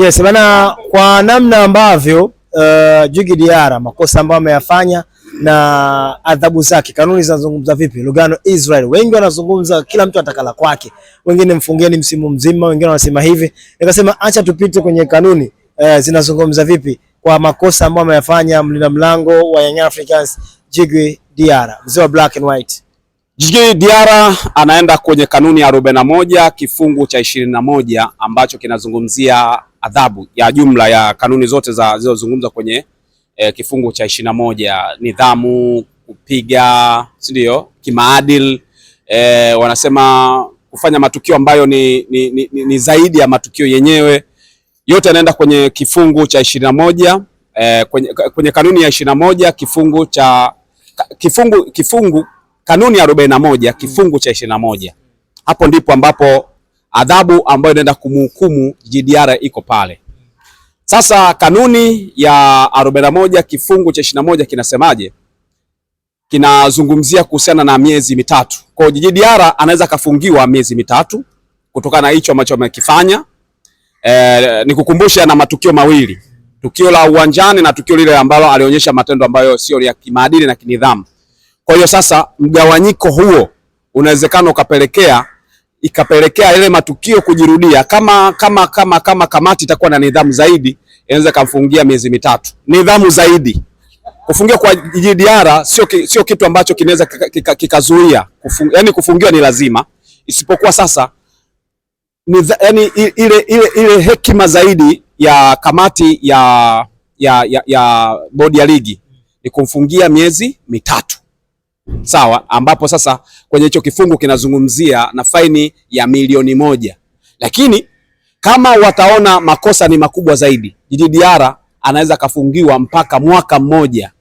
Yes, bana, kwa namna ambavyo Djigui Diarra makosa ambayo ameyafanya na adhabu zake, kanuni zinazungumza vipi? Lugano Israel, wengi wanazungumza, kila mtu atakala kwake, wengine mfungeni msimu mzima, wengine wanasema hivi. Nikasema acha tupite kwenye kanuni zinazungumza vipi kwa makosa ambayo ameyafanya mlinda mlango wa Young Africans Djigui Diarra, mzee wa black and white. Djigui Diarra anaenda kwenye kanuni ya 41 kifungu cha 21 ambacho kinazungumzia adhabu ya jumla ya kanuni zote zilizozungumza kwenye kifungu cha 21, nidhamu, kupiga, si ndio, kimaadili, wanasema kufanya matukio ambayo ni zaidi ya matukio yenyewe. Yote yanaenda kwenye kifungu cha 21, kwenye kanuni ya 21 kanuni ya 41 kifungu cha 21. Hapo ndipo ambapo adhabu ambayo inaenda kumhukumu Djigui Diarra iko pale. Sasa kanuni ya 41 kifungu cha 21 kinasemaje? Kinazungumzia kuhusiana na miezi mitatu. Kwa hiyo Djigui Diarra anaweza kafungiwa miezi mitatu kutokana na hicho ambacho amekifanya. Nikukumbusha na matukio mawili. Tukio la uwanjani na tukio lile ambalo alionyesha matendo ambayo sio ya kimaadili na kinidhamu. Kwa hiyo sasa mgawanyiko huo unawezekana ikapelekea ile matukio kujirudia. Kama kamati itakuwa na nidhamu zaidi, inaweza kumfungia miezi mitatu. Nidhamu zaidi. Kufungiwa kwa Djigui Diarra sio kitu ambacho kinaweza kikazuia. Yaani kufungiwa ni lazima. Isipokuwa sasa yani ile hekima zaidi ya kamati ya bodi ya ligi ni kumfungia miezi mitatu. Sawa, ambapo sasa kwenye hicho kifungu kinazungumzia na faini ya milioni 1. Lakini kama wataona makosa ni makubwa zaidi, Djigui Diarra anaweza kafungiwa mpaka mwaka mmoja.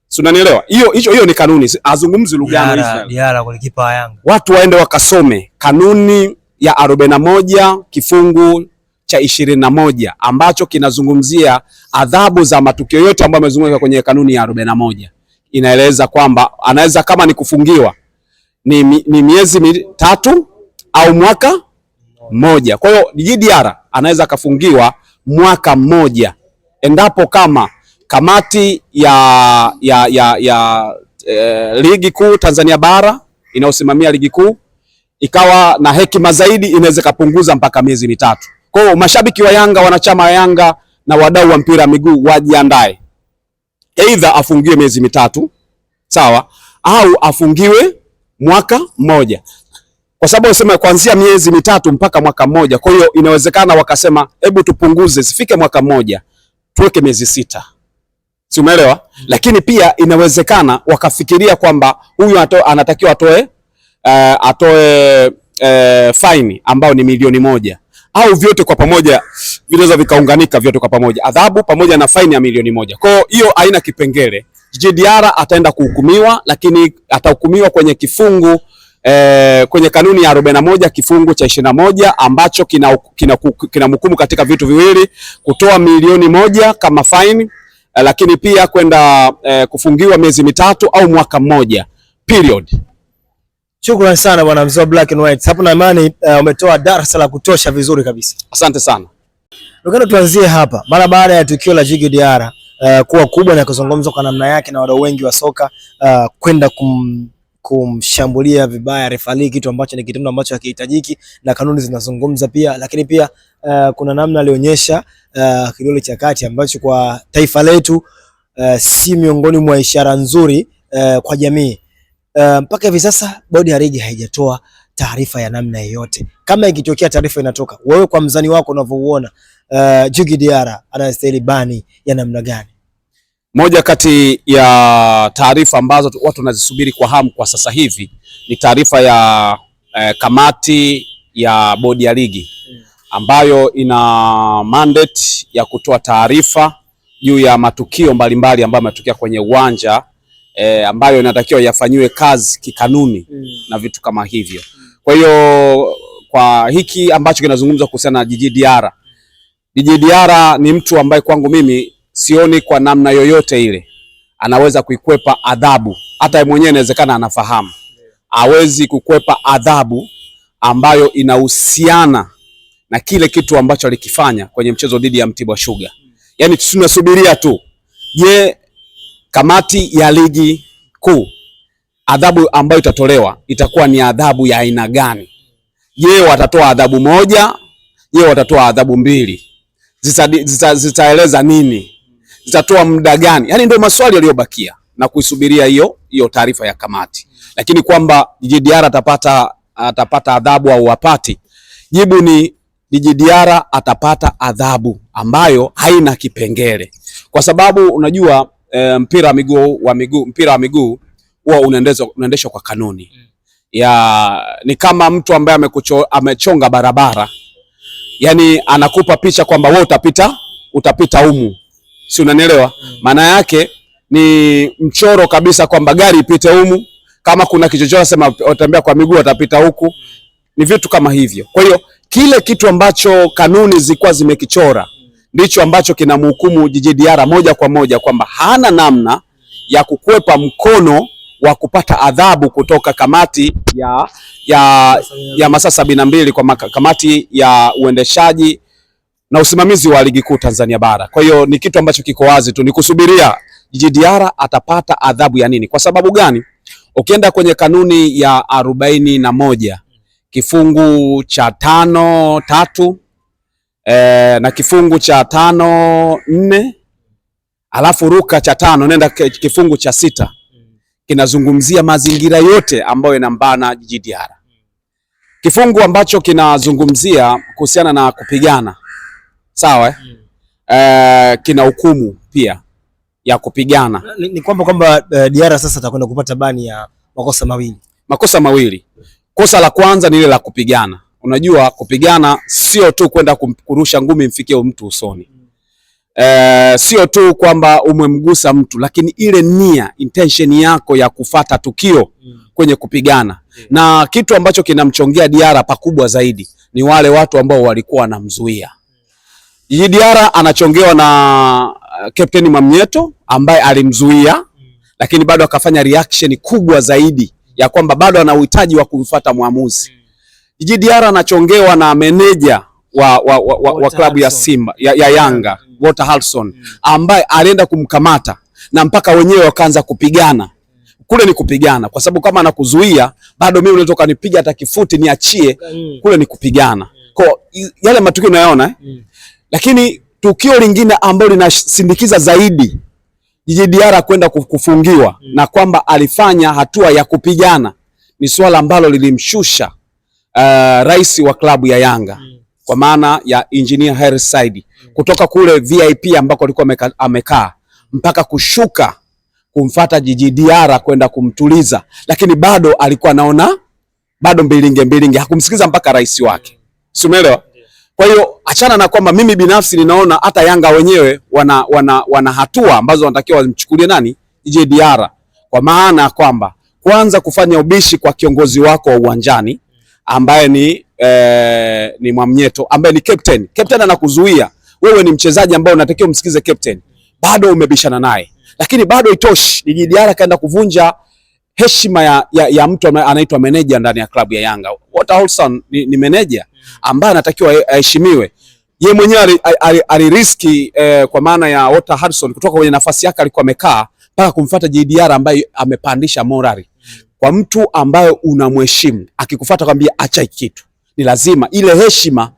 Si unanielewa? Hiyo ni kanuni. Azungumzi Lugano Israel. Diarra golikipa wa Yanga. Watu waende wakasome kanuni ya 41 kifungu cha 21 ambacho kinazungumzia adhabu za matukio yote ambayo yamezungumzwa kwenye kanuni ya 41. Inaeleza kwamba anaweza kama ni kufungiwa ni miezi mitatu au mwaka mmoja. Kwa hiyo Djigui Diarra anaweza kafungiwa mwaka mmoja endapo kama kamati ya ligi kuu Tanzania bara inayosimamia ligi kuu ikawa na hekima zaidi, inaweza kupunguza mpaka miezi mitatu. Kwa hiyo mashabiki wa Yanga, wanachama wa Yanga na wadau wa mpira miguu wajiandae. Either afungiwe miezi mitatu, sawa, au afungiwe mwaka mmoja. Kwa sababu wasema kuanzia miezi mitatu mpaka mwaka mmoja. Kwa hiyo inawezekana wakasema hebu tupunguze sifike mwaka mmoja, tuweke miezi 6. Si umeelewa? Lakini pia inawezekana wakafikiria kwamba huyu anatakiwa atoe faini ambao ni milioni 1 au vyote kwa pamoja vinaweza vikaunganika vyote kwa pamoja, adhabu pamoja na faini ya milioni 1. Kwa hiyo haina kipengele. Djigui Diarra ataenda kuhukumiwa, lakini atahukumiwa kwenye kifungu kwenye kanuni ya 41 kifungu cha 21 ambacho kinamhukumu katika vitu viwili: kutoa milioni 1 kama faini, lakini pia kwenda kufungiwa miezi mitatu au mwaka mmoja period. Shukrani sana bwana mzee wa black and white. Hapo na imani umetoa darasa la kutosha vizuri kabisa. Asante sana. Ndio tuanzie hapa. Mara baada ya tukio la Djigui Diarra kuwa kubwa na kuzungumzwa kwa namna yake na wadau wengi wa soka kwenda kumshambulia vibaya refali, kitu ambacho ni kitendo ambacho hakihitajiki na kanuni zinazungumza pia, lakini pia kuna namna alionyesha kidole cha kati ambacho kwa taifa letu si miongoni mwa ishara nzuri kwa jamii. Mpaka hivi sasa bodi ya ligi haijatoa taarifa ya namna yoyote. Kama ikitokea taarifa inatoka, wewe kwa mzani wako unavyouona Djigui Diarra anastahili bani ya namna gani? Moja kati ya taarifa ambazo watu wanazisubiri kwa hamu kwa sasa hivi ni taarifa ya kamati ya bodi ya ligi ambayo ina mandate ya kutoa taarifa juu ya matukio mbalimbali ambayo yametokea kwenye uwanja ambayo inatakiwa yafanyiwe kazi kikanuni na vitu kama hivyo. Kwa hiyo kwa hiki ambacho kinazungumzwa kuhusiana na Djigui Diarra ni mtu ambaye kwangu mimi sioni kwa namna yoyote ile anaweza kuikwepa adhabu. Hata yeye mwenyewe inawezekana anafahamu hawezi kukwepa adhabu ambayo inahusiana na kile kitu ambacho alikifanya kwenye mchezo dhidi ya Mtibwa Sugar. Yani tunasubiria tu, je, kamati ya ligi kuu adhabu ambayo itatolewa itakuwa ni adhabu ya aina gani? Je, watatoa adhabu moja? Je, watatoa adhabu mbili? Zitaeleza nini? Zitatoa muda gani? Yani ndio maswali yaliyobakia na kuisubiria hiyo taarifa ya kamati. Lakini kwamba Djigui Diarra atapata adhabu au hapati, jibu ni Djigui Diarra atapata adhabu ambayo haina kipengele, kwa sababu unajua mpira wa miguu huwa unaendeshwa kwa kanuni ni kama mtu ambaye amechonga barabara, yani anakupa picha kwamba wewe utapita humu, si unanielewa? Maana yake ni mchoro kabisa kwamba gari ipite humu, kama kuna kichochoro sema watembea kwa miguu watapita huku, ni vitu kama hivyo. Kwa hiyo kile kitu ambacho kanuni zilikuwa zimekichora ndicho ambacho kinamhukumu Djigui Diarra moja kwa moja kwamba hana namna ya kukwepa mkono wa kupata adhabu kutoka kamati ya masaa 72 kwa kamati ya uendeshaji na usimamizi wa ligi kuu Tanzania bara. Kwa hiyo ni kitu ambacho kiko wazi tu, ni kusubiria Djigui Diarra atapata adhabu ya nini. Kwa sababu gani? Ukienda kwenye kanuni ya 41 kifungu cha 5(3) na kifungu cha 5(4) alafu ruka cha 5 nenda kifungu cha 6 kinazungumzia mazingira yote ambayo yanambana Djigui Diarra. Kifungu ambacho kinazungumzia kuhusiana na kupigana, sawa kina hukumu pia ya kupigana. Ni kwamba Diarra sasa atakwenda kupata bani ya makosa mawili. Kosa la kwanza ni ile la kupigana. Unajua kupigana sio tu kwenda kurusha ngumi mfikie mtu usoni. Sio tu kwamba umemgusa mtu, lakini ile nia, intention yako ya kufata tukio kwenye kupigana. Na kitu ambacho kinamchongea Diarra pakubwa zaidi ni wale watu ambao walikuwa wanamzuia. Djigui Diarra anachongewa na Captain Mwamnyeto ambaye alimzuia, lakini bado akafanya reaction kubwa zaidi ya kwamba bado ana uhitaji wa kumfuata muamuzi. Djigui Diarra anachongewa na meneja wa klabu ya Simba ya Yanga, Walter Harrison, ambaye alienda kumkamata na mpaka wenyewe wakaanza kupigana. Kule ni kupigana, kwa sababu kama anakuzuia bado mimi unaweza kanipiga hata kifuti niachie, kule ni kupigana. Kwa yale matukio unayaona Lakini tukio lingine ambalo linasindikiza zaidi Djigui Diarra kwenda kufungiwa na kwamba alifanya hatua ya kupigana ni swala ambalo lilimshusha rais wa klabu ya Yanga kwa maana ya Engineer Hersi Said kutoka kule VIP ambako alikuwa amekaa mpaka kushuka kumfata Djigui Diarra kwenda kumtuliza, lakini bado alikuwa anaona bado mbilinge, hakumsikiza mpaka rais wake. Umeelewa? Kwa hiyo achana na kwamba mimi binafsi ninaona hata Yanga wenyewe wana hatua ambazo wanatakiwa wamchukulie nani? Djigui Diarra, kwa maana kwamba kwanza kufanya ubishi kwa kiongozi wako wa uwanjani ambaye ni Mwamnyeto ambaye ni captain. Captain anakuzuia wewe, ni mchezaji ambaye unatakiwa umsikize captain, bado umebishana naye. Lakini bado itoshi, Djigui Diarra kaenda kuvunja heshima ya mtu anaitwa meneja ndani ya klabu ya Yanga. Walter Harrison ni meneja ambaye anatakiwa aheshimiwe. Yeye mwenyewe aliriski kwa maana ya Walter Harrison kutoka kwenye nafasi yake alikuwa amekaa mpaka kumfuata Djigui Diarra ambaye amepandisha morali. Kwa mtu ambaye unamheshimu akikufuata kwambia acha kitu, ni lazima ile heshima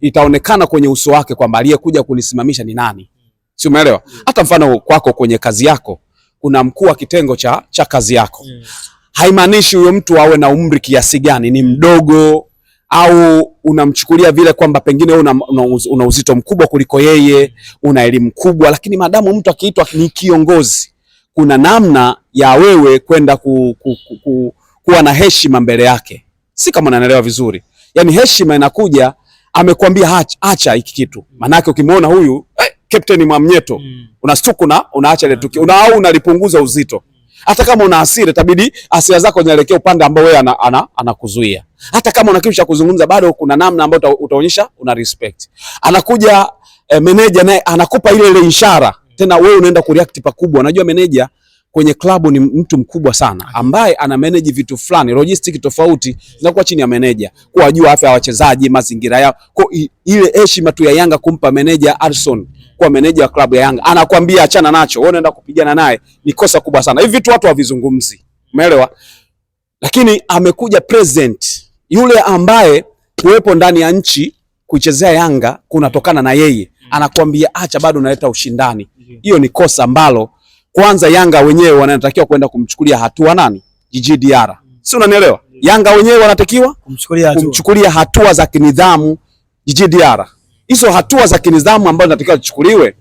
itaonekana kwenye uso wake kwamba aliyekuja kunisimamisha ni nani. Si umeelewa? Hata mfano kwako kwenye kazi yako kuna mkuu wa kitengo cha kazi yako. Haimaanishi huyo mtu awe na umri kiasi gani, ni mdogo au unamchukulia vile kwamba pengine una uzito mkubwa kuliko yeye, una elimu kubwa, lakini madamu mtu akiitwa ni kiongozi, kuna namna ya wewe kwenda kuwa na heshima mbele yake. Si kama unanielewa vizuri. Yaani heshima inakuja amekwambia acha hiki kitu. Maana yake ukimwona huyu Captain Mwamnyeto unastuka unaacha ile tukio au unalipunguza uzito. Hata kama una hasira itabidi hasira zako zielekee upande ambao wewe anakuzuia. Hata kama una kitu cha kuzungumza bado kuna namna ambayo utaonyesha una respect. Anakuja meneja naye anakupa ile ishara. Tena wewe unaenda kureact pakubwa. Unajua meneja kwenye klabu ni mtu mkubwa sana ambaye ana manage vitu fulani, logistic tofauti zinakuwa chini ya manager, kuwajua afya ya wachezaji, mazingira yao. Kwa ile heshima tu ya Yanga kumpa manager Arsene kwa manager wa klabu ya Yanga, anakuambia achana nacho, wewe unaenda kupigana naye, ni kosa kubwa sana. Hivi vitu watu havizungumzi, umeelewa? Lakini amekuja president yule ambaye kuwepo ndani ya nchi kuichezea Yanga kunatokana na yeye, anakuambia acha, bado unaleta ushindani. Hiyo ni kosa ambalo kwanza Yanga wenyewe wanatakiwa kwenda kumchukulia hatua nani? Djigui Diarra. Si unanielewa? Yanga wenyewe wanatakiwa kumchukulia hatua za kinidhamu Djigui Diarra. Hizo hatua za kinidhamu ambazo zinatakiwa zichukuliwe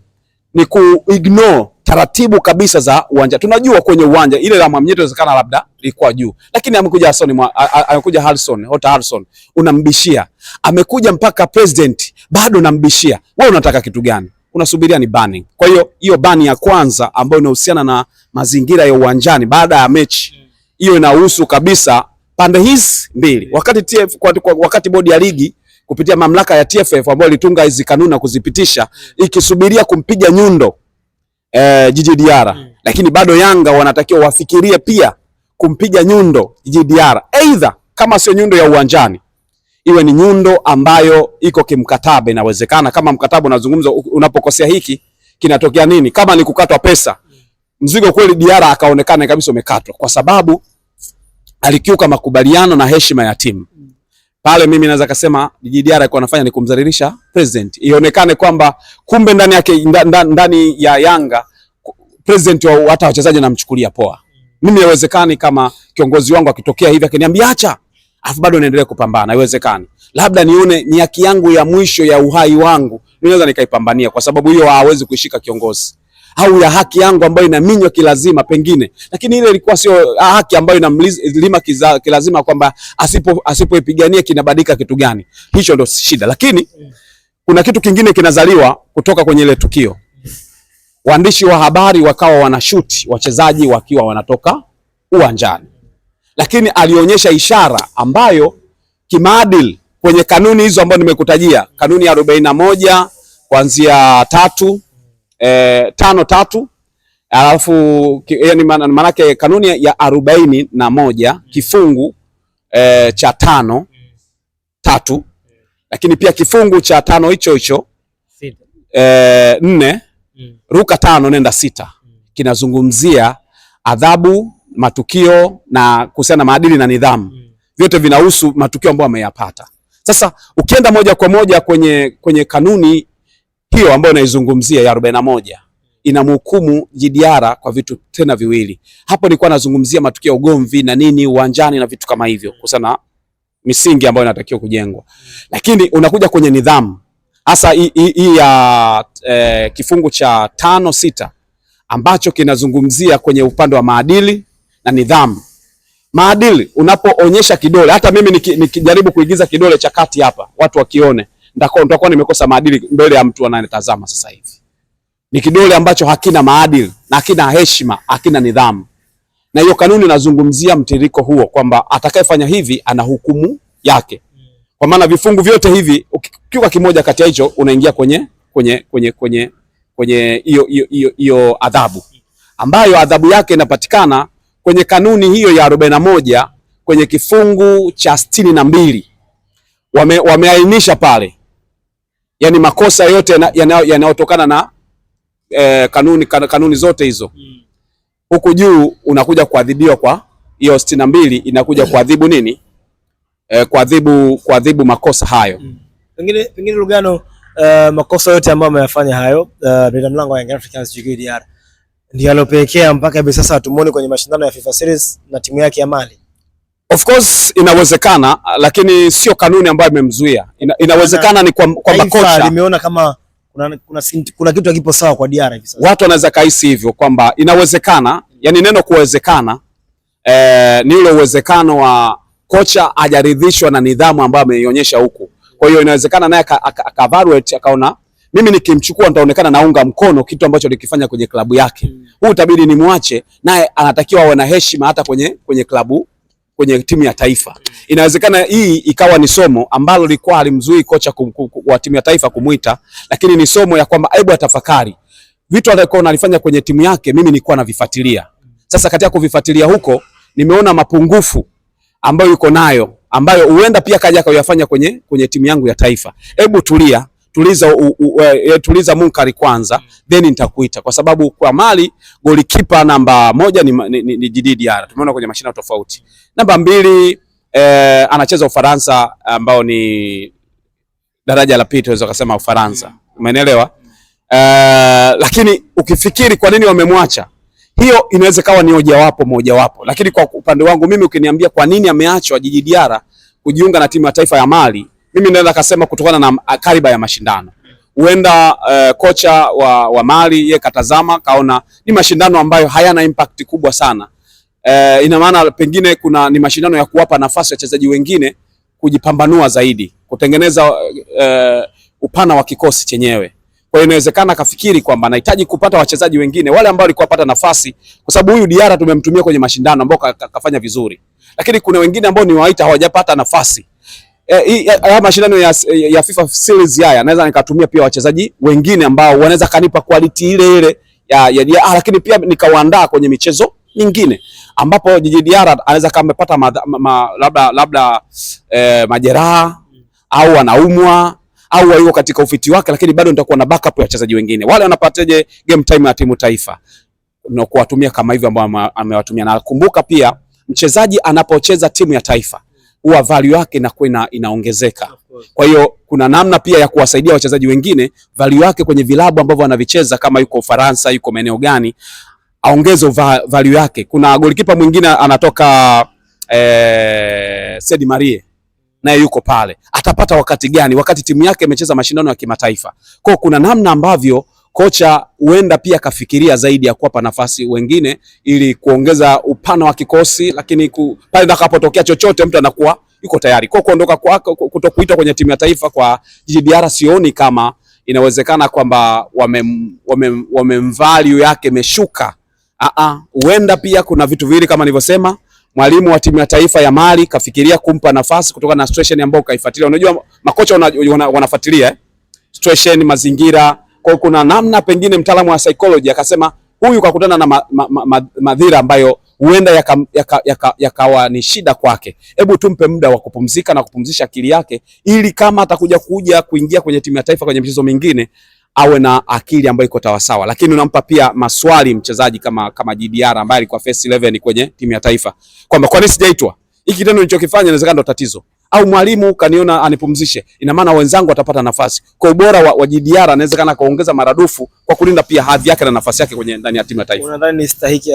ni kuignore taratibu kabisa za uwanja. Tunajua kwenye uwanja ile la Mwamnyeto inawezekana labda ilikuwa juu, lakini amekuja Harrison, unambishia. Amekuja mpaka president, bado unambishia. Wewe unataka kitu gani? Unasubiria ni banning. Kwa hiyo bani ya kwanza ambayo inahusiana na mazingira ya uwanjani baada ya mechi, hiyo inahusu kabisa pande hizi mbili. Wakati bodi ya ligi kupitia mamlaka ya TFF ambayo ilitunga hizi kanuni na kuzipitisha ikisubiria kumpiga nyundo Djigui Diarra, lakini bado Yanga wanatakiwa wafikirie pia kumpiga nyundo Djigui Diarra, aidha kama sio nyundo ya uwanjani iwe ni nyundo ambayo iko kimkataba. Inawezekana kama mkataba unazungumza unapokosea hiki kinatokea nini, kama ni kukatwa pesa, mzigo kweli Diarra akaonekana kabisa umekatwa kwa sababu alikiuka makubaliano na heshima ya timu. Pale mimi naweza kusema Djigui Diarra alikuwa anafanya ni kumdhalilisha president. Ionekane kwamba kumbe ndani ya Yanga president hata wachezaji anamchukulia poa. Mimi haiwezekani kama kiongozi wangu akitokea hivi akiniambia acha, afu bado naendelea kupambana. Haiwezekani. Labda nione ni haki yangu ya mwisho ya uhai wangu, naweza nikaipambania, kwa sababu hiyo hawezi kuishika kiongozi. Au ya haki yangu ambayo inaminywa kilazima pengine, lakini ile ilikuwa sio haki ambayo inamlima kilazima, kwamba asipoipigania kinabadilika kitu gani. Hicho ndio shida. Lakini kuna kitu kingine kinazaliwa kutoka kwenye ile tukio. Waandishi wa habari wakawa wanashuti wachezaji wakiwa wanatoka uwanjani, lakini alionyesha ishara ambayo kimaadili kwenye kanuni hizo ambazo nimekutajia, kanuni ya 41 kuanzia 5.3, alafu yani maanake kanuni ya 41 kifungu cha 5.3, lakini pia kifungu cha 5 hicho 4 ruka 5 nenda 6 kinazungumzia adhabu, matukio na kuhusiana na maadili na nidhamu. Vyote vinahusu matukio ambayo ameyapata. Sasa ukienda moja kwa moja kwenye kanuni hiyo ambayo naizungumzia ya 41, inamhukumu Djigui Diarra kwa vitu tena viwili. Hapo nilikuwa nazungumzia matukio ya ugomvi na nini uwanjani na vitu kama hivyo, kusana misingi ambayo inatakiwa kujengwa. Lakini unakuja kwenye nidhamu. Hasa hii ya kifungu cha 5.6 ambacho kinazungumzia kwenye upande wa maadili na nidhamu. Maadili, unapoonyesha kidole, hata mimi nikijaribu kuigiza kidole cha kati hapa, watu wakione, nitakuwa nimekosa maadili mbele ya mtu anayetazama sasa hivi. Ni kidole ambacho hakina maadili na hakina heshima, hakina nidhamu. Na hiyo kanuni inazungumzia mtiririko huo, kwamba atakayefanya hivi ana hukumu yake. Kwa maana vifungu vyote hivi ukikiuka kimoja kati ya hicho unaingia kwenye hiyo adhabu, ambayo adhabu yake inapatikana kwenye kanuni hiyo ya 41 kwenye kifungu cha 62. Wameainisha pale, yani makosa yote yanayotokana na kanuni zote hizo. Huku juu unakuja kuadhibiwa kwa hiyo 62, inakuja kuadhibu nini? Kuadhibu makosa hayo. Pengine Lugano, makosa yote ambayo ameyafanya hayo mlinda mlango wa Young Africans Djigui Diarra ndio alopelekea mpaka hivi sasa tumuone kwenye mashindano ya FIFA Series na timu yake ya Mali. Of course inawezekana, lakini sio kanuni ambayo imemzuia. Inawezekana ni kwa kocha limeona kama kuna kitu hakipo sawa kwa Diarra hivi sasa. Watu wanaweza kaisi hivyo kwamba inawezekana, yani neno kuwezekana ni ule uwezekano wa kocha hajaridhishwa na nidhamu ambayo ameionyesha huku. Kwa hiyo inawezekana naye akaevaluate akaona mimi nikimchukua nitaonekana naunga mkono kitu ambacho alikifanya kwenye klabu yake. Huu itabidi nimwache, naye anatakiwa awe na heshima hata kwenye klabu, kwenye timu ya taifa. Inawezekana hii ikawa ni somo ambalo lilikuwa halimzui kocha wa timu ya taifa kumuita, lakini ni somo ya kwamba hebu atafakari vitu alivyokuwa analifanya kwenye timu yake, mimi nilikuwa navifuatilia. Sasa katika kuvifuatilia huko nimeona mapungufu ambayo yuko nayo, ambayo huenda pia kaja kuyafanya kwenye timu yangu ya taifa. Hebu tuliza munkari kwanza, then nitakuita, kwa sababu kwa Mali golikipa namba 1 ni Djigui Diarra, tumeona kwenye mashindano tofauti. Namba 2 anacheza Ufaransa, ambao ni daraja la pili tunaweza kusema Ufaransa, umeelewa? Lakini ukifikiri kwa nini wamemwacha, hiyo inaweza kawa ni mojawapo, lakini kwa upande wangu mimi ukiniambia kwa nini ameachwa Djigui Diarra kujiunga na timu ya taifa ya Mali, mimi naweza kusema kutokana na kariba ya mashindano. Huenda kocha wa Mali yeye katazama kaona ni mashindano ambayo hayana impact kubwa sana. Ina maana pengine ni mashindano ya kuwapa nafasi wachezaji wengine kujipambanua zaidi, kutengeneza upana wa kikosi chenyewe. Kwa hiyo inawezekana kafikiri kwamba anahitaji kupata wachezaji wengine wale ambao walikuwa pata nafasi, kwa sababu huyu Diarra tumemtumia kwenye mashindano ambao kafanya vizuri, lakini kuna wengine ambao ni waita hawajapata nafasi. Haya mashindano ya FIFA series haya naweza nikatumia pia wachezaji wengine ambao wanaweza kanipa quality ile lakini pia nikawaandaa kwenye michezo mingine ambapo Djigui Diarra anaweza kama amepata labda majeraha au anaumwa au yuko katika ufiti wake, lakini bado nitakuwa na backup ya wachezaji wengine. Wale wanapataje game time ya timu taifa na kuwatumia kama hivyo ambao amewatumia. Na kumbuka pia mchezaji anapocheza timu ya taifa huwa value yake inakuwa inaongezeka. Kwa hiyo kuna namna pia ya kuwasaidia wachezaji wengine value yake kwenye vilabu ambavyo wanavicheza, kama yuko Ufaransa, yuko maeneo gani, aongeze value yake. Kuna golikipa mwingine anatoka Sedi Marie, naye yuko pale, atapata wakati gani wakati timu yake imecheza mashindano ya kimataifa? Kwa kuna namna ambavyo kocha huenda pia kafikiria zaidi ya kuwapa nafasi wengine ili kuongeza upana wa kikosi, lakini pale ndakapotokea chochote mtu anakuwa yuko tayari. Kwa kuondoka kwako, kutokuitwa kwenye timu ya taifa kwa Djigui Diarra, sioni kama inawezekana kwamba value yake imeshuka. Huenda pia kuna vitu viwili kama nilivyosema. Mwalimu wa timu ya taifa ya Mali kafikiria kumpa nafasi kutokana na situation ambayo kaifuatilia. Unajua makocha wanafuatilia situation, mazingira. Kwa kuna namna pengine mtaalamu wa psychology akasema huyu kakutana na madhira ambayo huenda yakawa ni shida kwake. Hebu tumpe muda wa kupumzika na kupumzisha akili yake, ili kama atakuja kuingia kwenye timu ya taifa kwenye michezo mingine awe na akili ambayo iko sawa. Lakini unampa pia maswali mchezaji kama Djigui Diarra ambaye alikuwa first 11 kwenye timu ya taifa, kwamba kwa nini sijaitwa? Hiki kitendo nilichokifanya inawezekana ndo tatizo, au mwalimu kaniona anipumzishe, ina maana wenzangu watapata nafasi. Kwa ubora wa Djigui Diarra inawezekana kaongeza maradufu kwa kulinda pia hadhi yake na nafasi yake kwenye ndani ya timu ya taifa. Unadhani ni stahiki